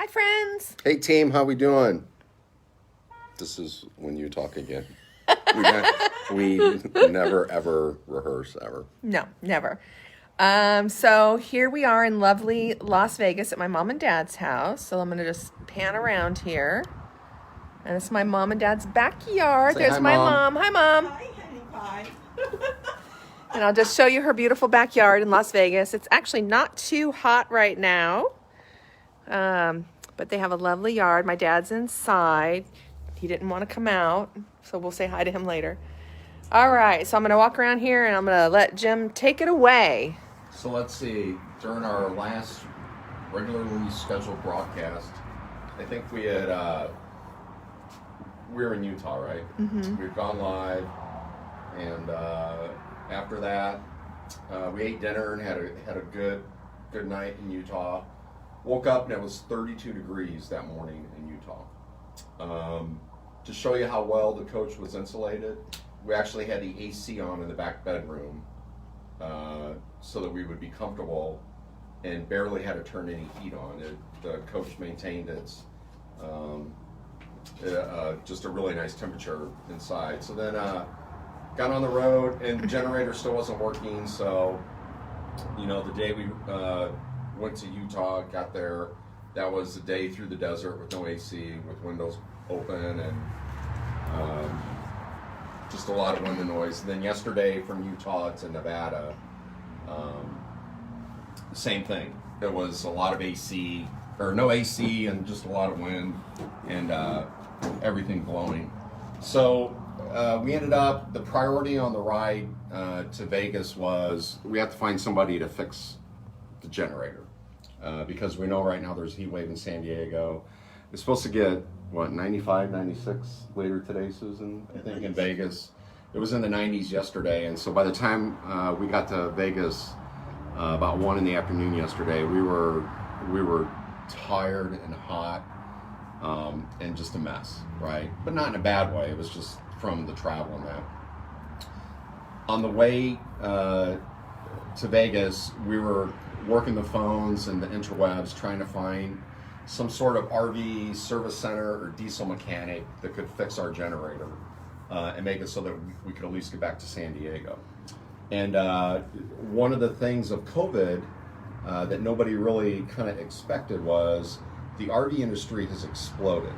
Hi, friends. Hey, team, how we doing? This is when you talk again. We never, ever rehearse, ever. No, never. So here we are in lovely Las Vegas at my mom and dad's house. So I'm going to just pan around here. And it's my mom and dad's backyard. Say There's hi, my Mom. mom. Hi, Mom. Hi, honey pie. And I'll just show you her beautiful backyard in Las Vegas. It's actually not too hot right now. But they have a lovely yard. My dad's inside. He didn't want to come out, so we'll say hi to him later. All right, so I'm going to walk around here, and I'm going to let Jim take it away. So let's see. During our last regularly scheduled broadcast, I think we had we were in Utah, right? Mm-hmm. We've gone live, and after that, we ate dinner and had a good night in Utah. Woke up and it was 32 degrees that morning in Utah. To show you how well the coach was insulated, we actually had the AC on in the back bedroom so that we would be comfortable, and barely had to turn any heat on. The coach maintained its just a really nice temperature inside. So then got on the road, and the generator still wasn't working. So, the day we went to Utah, got there, that was the day through the desert with no AC, with windows open, and just a lot of wind and noise. And then yesterday from Utah to Nevada, same thing. There was a lot of AC, or no AC, and just a lot of wind, and everything blowing. So we ended up, the priority on the ride to Vegas was we have to find somebody to fix the generator. Because we know right now there's a heat wave in San Diego. It's supposed to get, 95, 96 later today, Susan? I think in Vegas. It was in the 90s yesterday, and so by the time we got to Vegas about 1 in the afternoon yesterday, we were tired and hot and just a mess, right? But not in a bad way. It was just from the travel and that. On the way to Vegas, we were working the phones and the interwebs trying to find some sort of RV service center or diesel mechanic that could fix our generator and make it so that we could at least get back to San Diego. And one of the things of COVID that nobody really kind of expected was the RV industry has exploded.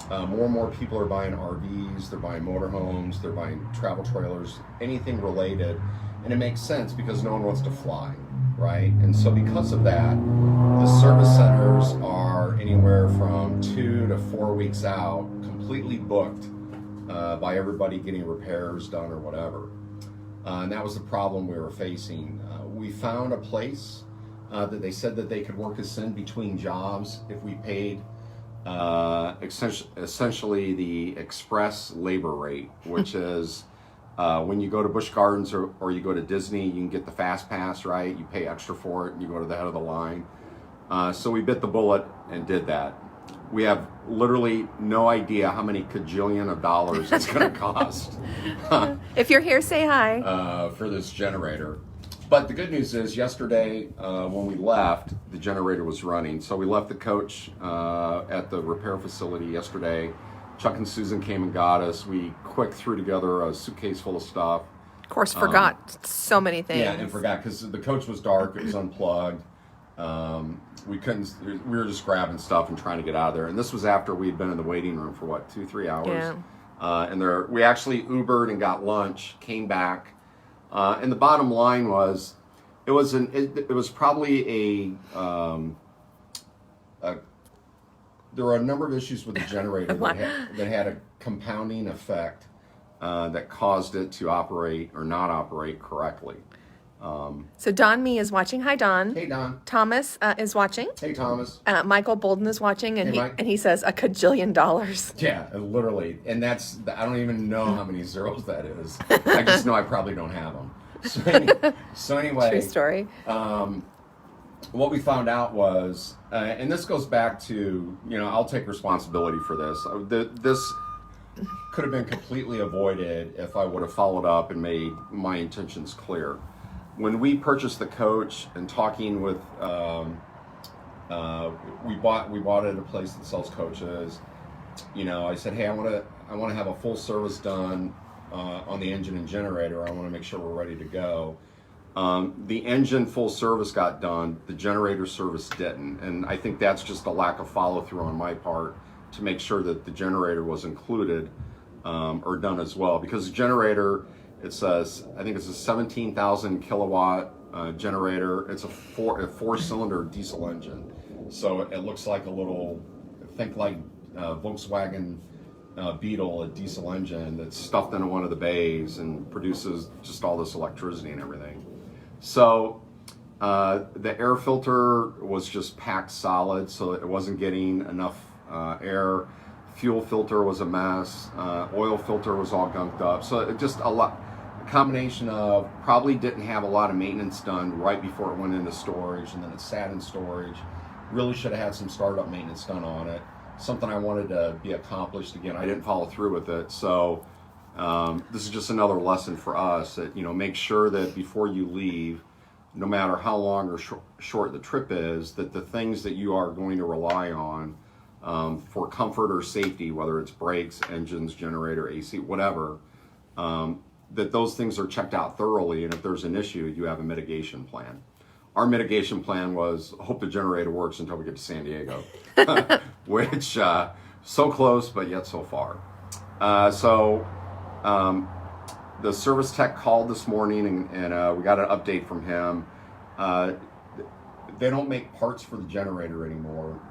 More and more people are buying RVs, they're buying motorhomes, they're buying travel trailers, anything related. And it makes sense because no one wants to fly, right? And so because of that, the service centers are anywhere from 2 to 4 weeks out, completely booked by everybody getting repairs done or whatever. And that was the problem we were facing. We found a place that they said that they could work us in between jobs if we paid essentially the express labor rate, which is when you go to Busch Gardens or you go to Disney, you can get the fast pass, right? You pay extra for it and you go to the head of the line. So we bit the bullet and did that. We have literally no idea how many cajillion of dollars it's going to cost. If you're here, say hi. For this generator. But the good news is yesterday when we left, the generator was running. So we left the coach at the repair facility yesterday. Chuck and Susan came and got us. We quick threw together a suitcase full of stuff. Of course, forgot so many things. Yeah, and forgot because the coach was dark. It was unplugged. We couldn't. We were just grabbing stuff and trying to get out of there. And this was after we'd been in the waiting room for 2-3 hours. Yeah. And we actually Ubered and got lunch. Came back, and the bottom line was, it was probably there were a number of issues with the generator that had a compounding effect that caused it to operate or not operate correctly. So Don Me is watching. Hi, Don. Hey, Don. Thomas is watching. Hey, Thomas. Michael Bolden is watching, and Hey, Mike. he says $1 cajillion. Yeah, literally. And I don't even know how many zeros that is. I just know I probably don't have them. So anyway. True story. What we found out was, and this goes back to, I'll take responsibility for this. This could have been completely avoided if I would have followed up and made my intentions clear. When we purchased the coach and talking with we bought it at a place that sells coaches. You know, I said, hey, I want to have a full service done on the engine and generator. I want to make sure we're ready to go. The engine full service got done. The generator service didn't, and I think that's just a lack of follow through on my part to make sure that the generator was included or done as well. Because the generator, I think it's a 17,000 kilowatt generator. It's a four cylinder diesel engine, so it looks like a little, think like Volkswagen Beetle, a diesel engine that's stuffed into one of the bays and produces just all this electricity and everything. So the air filter was just packed solid, so it wasn't getting enough air. Fuel filter was a mess. Oil filter was all gunked up. So it just a combination of probably didn't have a lot of maintenance done right before it went into storage, and then it sat in storage. Really should have had some startup maintenance done on it. Something I wanted to be accomplished. Again, I didn't follow through with it. So this is just another lesson for us that, you know, make sure that before you leave, no matter how long or short the trip is, that the things that you are going to rely on for comfort or safety, whether it's brakes, engines, generator, AC, whatever, that those things are checked out thoroughly. And if there's an issue, you have a mitigation plan. Our mitigation plan was hope the generator works until we get to San Diego, which so close, but yet so far. The service tech called this morning and we got an update from him. They don't make parts for the generator anymore.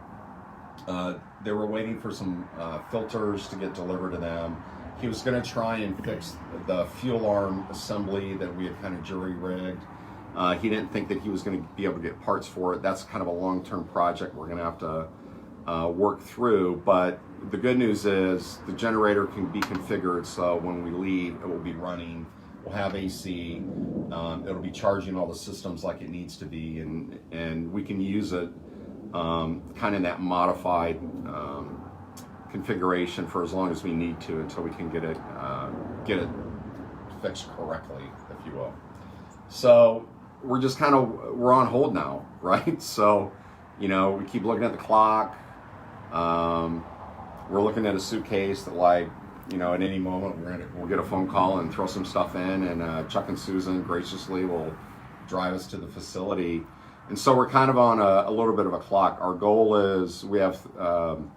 They were waiting for some filters to get delivered to them. He was going to try and fix the fuel arm assembly that we had kind of jury-rigged. He didn't think that he was going to be able to get parts for it. That's kind of a long-term project we're going to have to work through. But the good news is the generator can be configured so when we leave, it will be running. We'll have AC. It'll be charging all the systems like it needs to be, and we can use it kind of that modified configuration for as long as we need to until we can get it fixed correctly, if you will. So we're just we're on hold now, right? So, you know, we keep looking at the clock. We're looking at a suitcase that, like, you know, at any moment we'll get a phone call and throw some stuff in, and Chuck and Susan graciously will drive us to the facility. And so we're kind of on a little bit of a clock. Our goal is we have all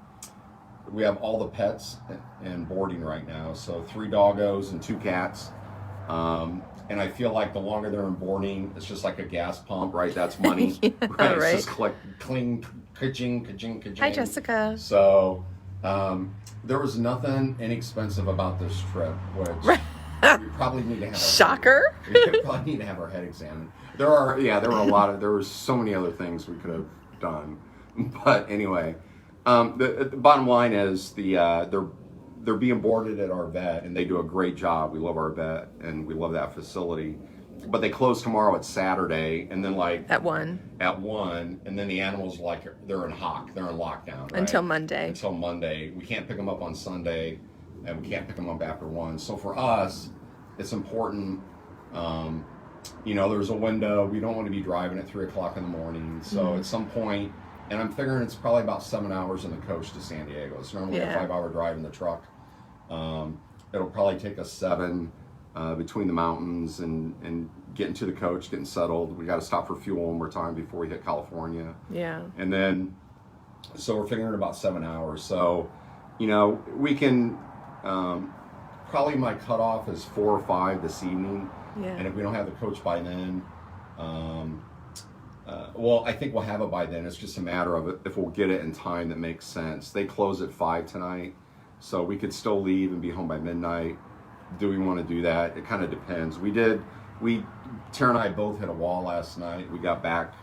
the pets in boarding right now. So 3 doggos and 2 cats. And I feel like the longer they're in boarding, it's just like a gas pump, right? That's money. Yeah, right? right. It's just cling, ka-ching, ka-ching, ka-ching. Hi, Jessica. So there was nothing inexpensive about this trip, which we probably need to have. Shocker. We probably need to have our head examined. There were so many other things we could have done. But anyway, the bottom line is they're being boarded at our vet, and they do a great job. We love our vet, and we love that facility. But they close tomorrow at Saturday, and then at 1, and then the animals, like, they're in lockdown, right? Until Monday. Until Monday. We can't pick them up on Sunday, and we can't pick them up after 1. So for us, it's important. You know, there's a window. We don't want to be driving at 3 o'clock in the morning. So at some point, and I'm figuring it's probably about 7 hours in the coach to San Diego. It's normally a 5-hour drive in the truck. It'll probably take us 7 between the mountains and getting to the coach, getting settled. We got to stop for fuel one more time before we hit California. Yeah. And then, so we're figuring about 7 hours. So, you know, we can, probably my cutoff is 4 or 5 this evening. Yeah. And if we don't have the coach by then, well, I think we'll have it by then. It's just a matter of if we'll get it in time that makes sense. They close at 5 tonight, so we could still leave and be home by midnight. Do we want to do that? It kind of depends. Tara and I both hit a wall last night. We got back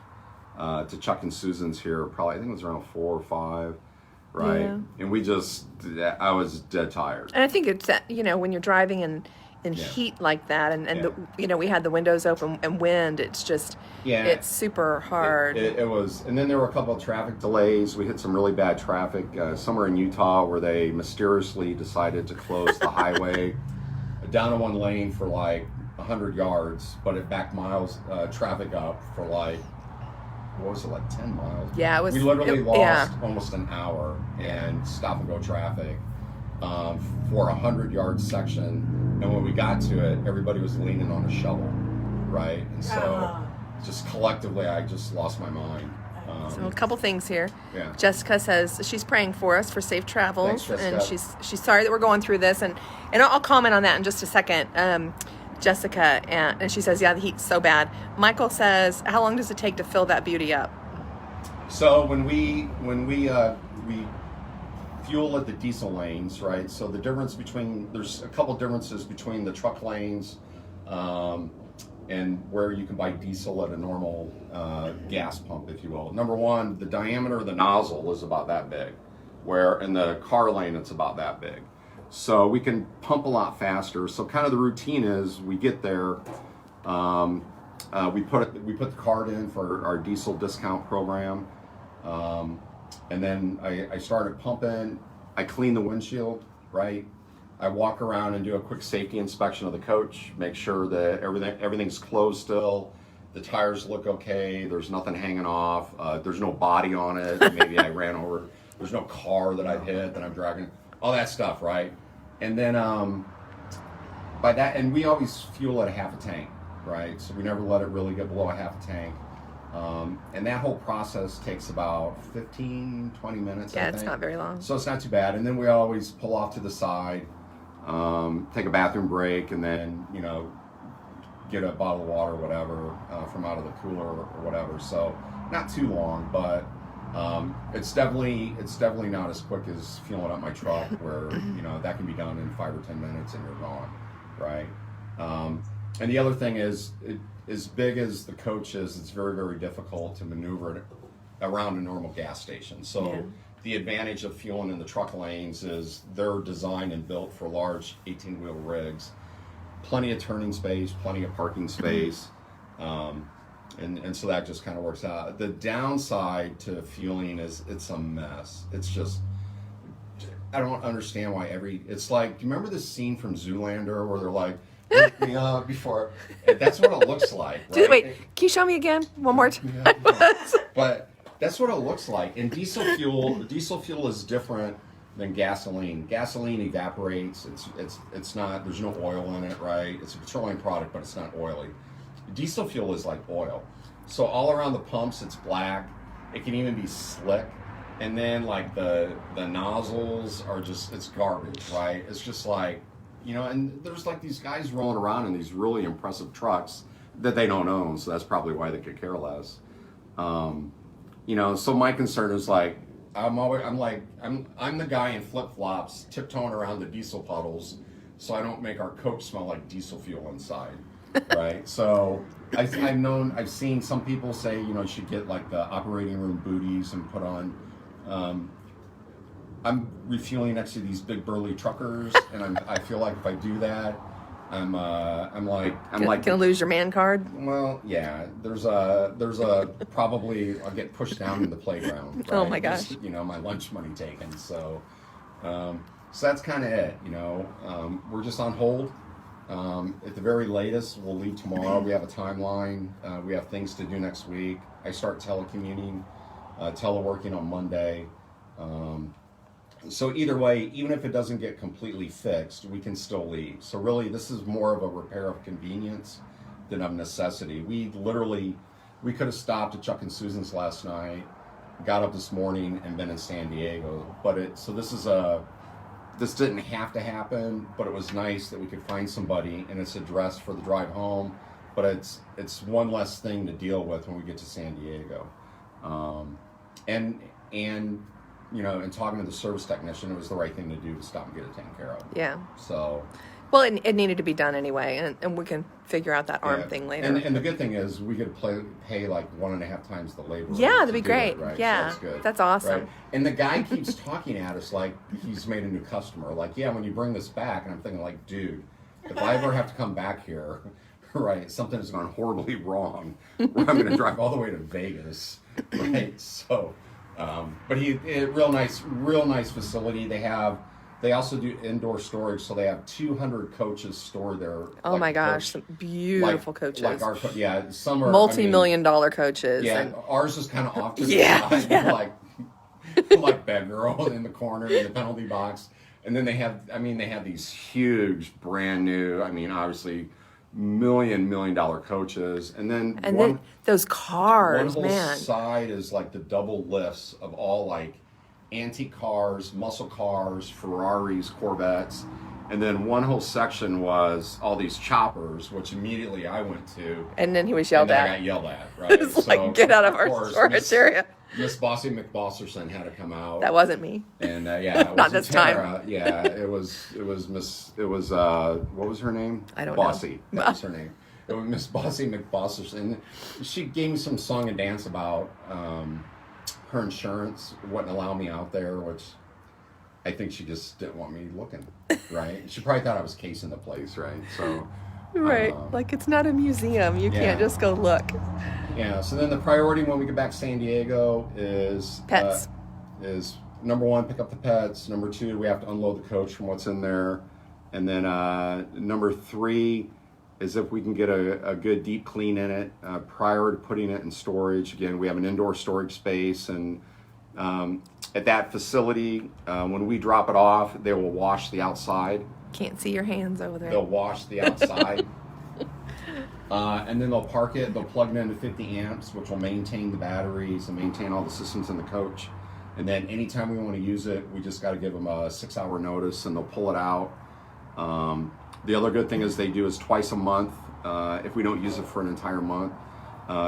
to Chuck and Susan's here probably, I think it was around 4 or 5, right? Yeah. And I was dead tired. And I think it's that, you know, when you're driving in heat like that, and you know, we had the windows open and wind, it's just, it's super hard. It was, and then there were a couple of traffic delays. We hit some really bad traffic somewhere in Utah where they mysteriously decided to close the highway down to one lane for like 100 yards, but it backed miles traffic up for like what was it, like 10 miles? Yeah, it was. We literally lost yeah. almost an hour in stop and go traffic for a 100-yard section. And when we got to it, everybody was leaning on a shovel, right? And so just collectively, I just lost my mind. So a couple things here. Yeah. Jessica says she's praying for us for safe travels, Thanks, and Jessica. she's sorry that we're going through this, and I'll comment on that in just a second. Jessica, and she says, yeah, the heat's so bad. Michael says, how long does it take to fill that beauty up? So when we fuel at the diesel lanes, right? So the difference between, there's a couple differences between the truck lanes and where you can buy diesel at a normal gas pump, if you will. Number one, the diameter of the nozzle is about that big, where in the car lane it's about that big. So we can pump a lot faster. So kind of the routine is we get there, we put the card in for our diesel discount program, and then I started pumping. I clean the windshield, right? I walk around and do a quick safety inspection of the coach, make sure that everything's closed still, the tires look okay, there's nothing hanging off, there's no body on it, maybe I ran over, there's no car that I've hit that I'm dragging, all that stuff, right? And then by that, and we always fuel at a half a tank, right? So we never let it really get below a half a tank. And that whole process takes about 15, 20 minutes, I think. It's not very long. So it's not too bad. And then we always pull off to the side, take a bathroom break, and then, get a bottle of water or whatever from out of the cooler or whatever. So not too long, but it's definitely not as quick as fueling up my truck where, that can be done in 5 or 10 minutes and you're gone, right? And the other thing is, as big as the coach is, it's very, very difficult to maneuver it around a normal gas station. So the advantage of fueling in the truck lanes is they're designed and built for large 18-wheel rigs. Plenty of turning space, plenty of parking space, and so that just kind of works out. The downside to fueling is it's a mess. It's just, I don't understand why it's like, do you remember this scene from Zoolander where they're like, wake me up before, that's what it looks like, right? Wait, can you show me again one more time? But that's what it looks like. And diesel fuel is different than gasoline. Gasoline evaporates. It's not. There's no oil in it, right? It's a petroleum product, but it's not oily. Diesel fuel is like oil. So all around the pumps, it's black. It can even be slick. And then like the nozzles are just, it's garbage, right? It's just like, and there's like these guys rolling around in these really impressive trucks that they don't own. So that's probably why they could care less. So my concern is like, I'm the guy in flip-flops tiptoeing around the diesel puddles so I don't make our coach smell like diesel fuel inside, right? So I've seen some people say, you should get like the operating room booties and put on. I'm refueling next to these big burly truckers, and I feel like if I do that, I'm Gonna lose your man card. Well, yeah. There's a probably I'll get pushed down in the playground. Right? Oh my gosh. Just, my lunch money taken. So that's kind of it. We're just on hold. At the very latest, we'll leave tomorrow. We have a timeline. We have things to do next week. I start telecommuting, teleworking on Monday. So either way, even if it doesn't get completely fixed, we can still leave. So really, this is more of a repair of convenience than of necessity. We could have stopped at Chuck and Susan's last night, got up this morning, and been in San Diego. This didn't have to happen, but it was nice that we could find somebody, and it's addressed for the drive home. But it's one less thing to deal with when we get to San Diego, and talking to the service technician, it was the right thing to do to stop and get it taken care of. Yeah. So. Well, it needed to be done anyway, and we can figure out that arm thing later. And the good thing is we could pay like 1.5 times the labor. Yeah, that'd be great. It, right? Yeah, so that's good. That's awesome. Right? And the guy keeps talking at us like he's made a new customer. Like, yeah, when you bring this back, and I'm thinking like, dude, if I ever have to come back here, right, something has gone horribly wrong. Where I'm going to drive all the way to Vegas, right? So. But real nice facility. They have They also do indoor storage, so they have 200 coaches stored there. Oh like my the goach, coach- some beautiful coaches. Like our, yeah, some are Multi-million dollar coaches. Yeah, and- ours is kind of off to the Yeah, side, yeah. like Bad Girl in the corner in the penalty box. And then they have these huge, brand new, obviously million dollar coaches. And then then those one cars, whole man. side is like the double lifts of all like antique cars, muscle cars, Ferraris, Corvettes. And then one whole section was all these choppers, which immediately I went to. And then he was yelled and then at. I got yelled at, right? It's like, get out of our course, storage area. Miss Bossy McBosserson had to come out. That wasn't me. And yeah, it Not wasn't this time. Tara. Yeah, it was what was her name? I don't know. Bossy. That was her name. It was Miss Bossy McBosserson. She gave me some song and dance about her insurance wouldn't allow me out there, which I think she just didn't want me looking, right? She probably thought I was casing the place, right? So Right. Like, it's not a museum. You can't just go look. yeah. So then the priority when we get back to San Diego is Pets. Is number one, pick up the pets. Number two, we have to unload the coach from what's in there, and then number three is if we can get a good deep clean in it prior to putting it in storage. Again, we have an indoor storage space, and at that facility, when we drop it off, they will wash the outside. Can't see your hands over there. They'll wash the outside. And then they'll park it. They'll plug it into 50 amps, which will maintain the batteries and maintain all the systems in the coach. And then anytime we want to use it, we just got to give them a 6-hour notice, and they'll pull it out. The other good thing is they do is twice a month. If we don't use it for an entire month,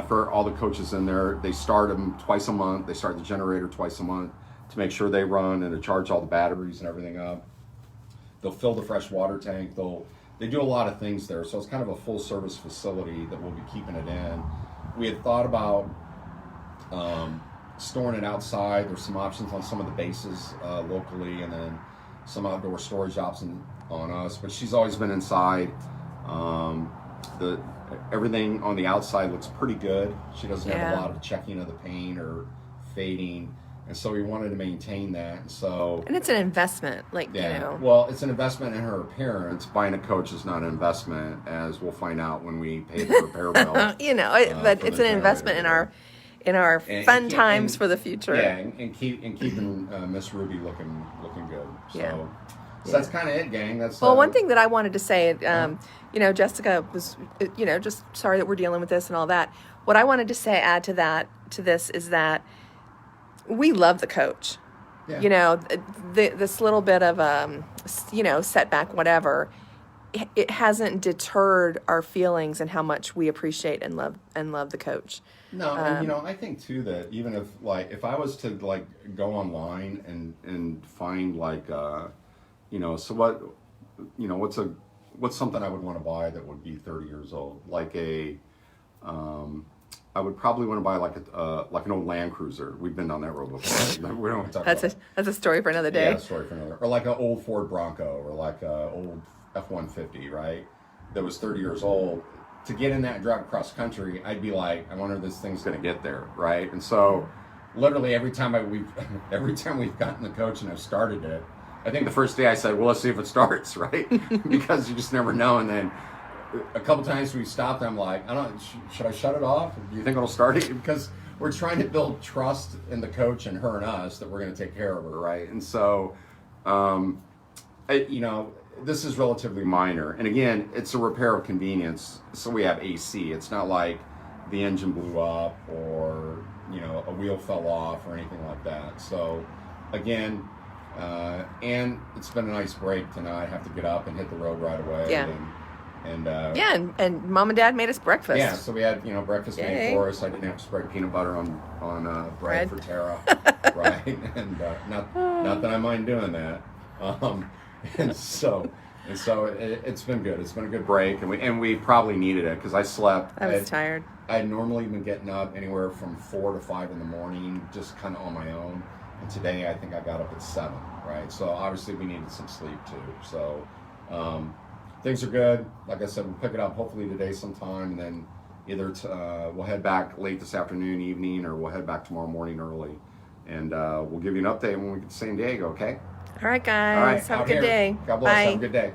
for all the coaches in there, they start them twice a month. They start the generator twice a month to make sure they run and to charge all the batteries and everything up. They'll fill the fresh water tank. They do a lot of things there. So it's kind of a full service facility that we'll be keeping it in. We had thought about storing it outside. There's some options on some of the bases locally, and then some outdoor storage options on us. But she's always been inside. Everything on the outside looks pretty good. She doesn't have a lot of checking of the paint or fading. And so we wanted to maintain that. And it's an investment, like, you know. Well, it's an investment in her appearance. Buying a coach is not an investment, as we'll find out when we pay the repair bill. But it's an investment in our fun times for the future. Yeah, and keeping Miss Ruby looking good. So that's kind of it, gang. That's one thing that I wanted to say, Jessica was, just sorry that we're dealing with this and all that. What I wanted to say, add to this, is that we love the coach. Yeah. This little bit of setback, whatever, it hasn't deterred our feelings and how much we appreciate and love the coach. No, and I think too that even if I was to go online and find so what's something I would want to buy that would be 30 years old, I would probably want to buy like an old Land Cruiser. We've been down that road before. We don't want to talk about that's a story for another day. Yeah, a story for another. Or like an old Ford Bronco, or like an old F-150, right? That was 30 years old. To get in that and drive across country, I'd be like, I wonder if this thing's going to get there, right? And so, literally every time we've gotten the coach and I've started it, I think the first day I said, well, let's see if it starts, right? Because you just never know. And then a couple times we stopped, I'm like, I don't. Should I shut it off? Do you think it'll start it? Because we're trying to build trust in the coach and her and us that we're going to take care of her, right? And so, this is relatively minor. And again, it's a repair of convenience. So we have AC. It's not like the engine blew up or a wheel fell off or anything like that. So again, and it's been a nice break tonight. I have to get up and hit the road right away. Yeah. And Mom and Dad made us breakfast. Yeah, so we had breakfast made for us. I didn't have to spread peanut butter on bread for Tara, right? And not that I mind doing that. And so it's been good. It's been a good break, and we probably needed it because I slept. I was tired. I had normally been getting up anywhere from 4 to 5 in the morning, just kind of on my own. And today I think I got up at 7, right? So obviously we needed some sleep too. So things are good. Like I said, we'll pick it up hopefully today sometime, and then either we'll head back late this afternoon, evening, or we'll head back tomorrow morning early. And we'll give you an update when we get to San Diego, okay? All right, guys. All right, have a out good here. day. God bless. Bye. Have a good day.